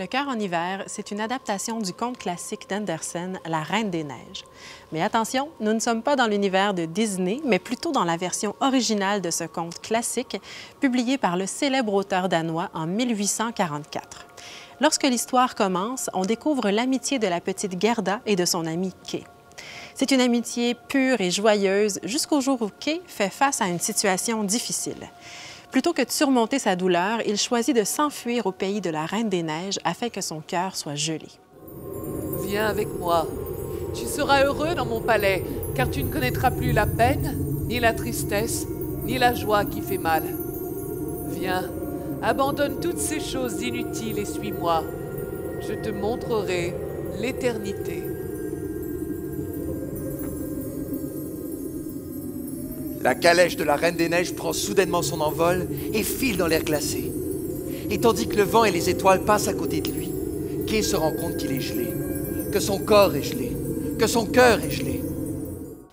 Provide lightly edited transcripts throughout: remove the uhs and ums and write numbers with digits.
Le cœur en hiver, c'est une adaptation du conte classique d'Andersen, La Reine des Neiges. Mais attention, nous ne sommes pas dans l'univers de Disney, mais plutôt dans la version originale de ce conte classique, publié par le célèbre auteur danois en 1844. Lorsque l'histoire commence, on découvre l'amitié de la petite Gerda et de son ami Kay. C'est une amitié pure et joyeuse jusqu'au jour où Kay fait face à une situation difficile. Plutôt que de surmonter sa douleur, il choisit de s'enfuir au pays de la Reine des Neiges afin que son cœur soit gelé. Viens avec moi. Tu seras heureux dans mon palais, car tu ne connaîtras plus la peine, ni la tristesse, ni la joie qui fait mal. Viens, abandonne toutes ces choses inutiles et suis-moi. Je te montrerai l'éternité. La calèche de la Reine des Neiges prend soudainement son envol et file dans l'air glacé. Et tandis que le vent et les étoiles passent à côté de lui, Kay se rend compte qu'il est gelé, que son corps est gelé, que son cœur est gelé.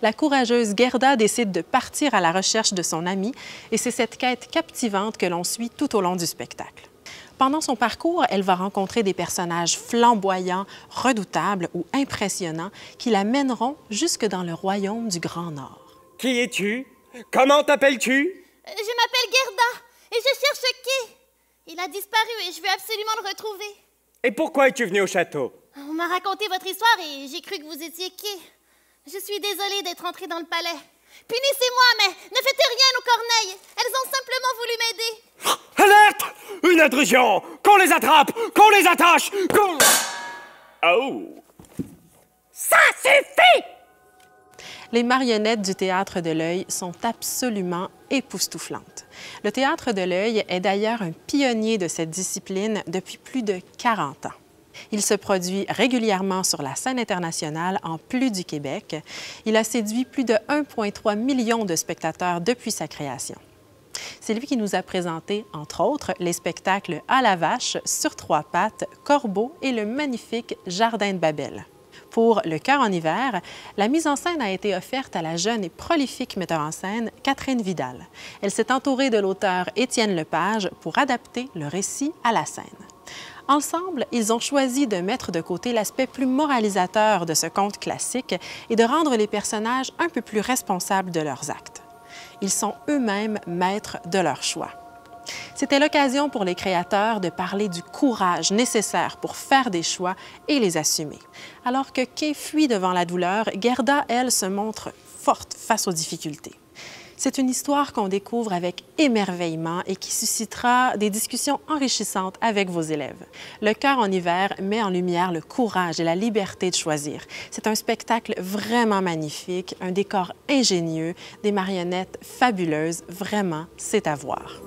La courageuse Gerda décide de partir à la recherche de son ami et c'est cette quête captivante que l'on suit tout au long du spectacle. Pendant son parcours, elle va rencontrer des personnages flamboyants, redoutables ou impressionnants qui la mèneront jusque dans le royaume du Grand Nord. Qui es-tu? Comment t'appelles-tu? Je m'appelle Gerda et je cherche Kay. Il a disparu et je veux absolument le retrouver. Et pourquoi es-tu venu au château? On m'a raconté votre histoire et j'ai cru que vous étiez Kay. Je suis désolée d'être entrée dans le palais. Punissez-moi, mais ne faites rien aux corneilles. Elles ont simplement voulu m'aider. Alerte! Une intrusion! Qu'on les attrape! Qu'on les attache! Qu'on... Oh! Ça suffit! Les marionnettes du Théâtre de l'Œil sont absolument époustouflantes. Le Théâtre de l'Œil est d'ailleurs un pionnier de cette discipline depuis plus de 40 ans. Il se produit régulièrement sur la scène internationale en plus du Québec. Il a séduit plus de 1,3 million de spectateurs depuis sa création. C'est lui qui nous a présenté, entre autres, les spectacles À la vache, Sur trois pattes, Corbeau et le magnifique Jardin de Babel. Pour Le cœur en hiver, la mise en scène a été offerte à la jeune et prolifique metteur en scène Catherine Vidal. Elle s'est entourée de l'auteur Étienne Lepage pour adapter le récit à la scène. Ensemble, ils ont choisi de mettre de côté l'aspect plus moralisateur de ce conte classique et de rendre les personnages un peu plus responsables de leurs actes. Ils sont eux-mêmes maîtres de leur choix. C'était l'occasion pour les créateurs de parler du courage nécessaire pour faire des choix et les assumer. Alors que Kay fuit devant la douleur, Gerda, elle, se montre forte face aux difficultés. C'est une histoire qu'on découvre avec émerveillement et qui suscitera des discussions enrichissantes avec vos élèves. Le cœur en hiver met en lumière le courage et la liberté de choisir. C'est un spectacle vraiment magnifique, un décor ingénieux, des marionnettes fabuleuses. Vraiment, c'est à voir.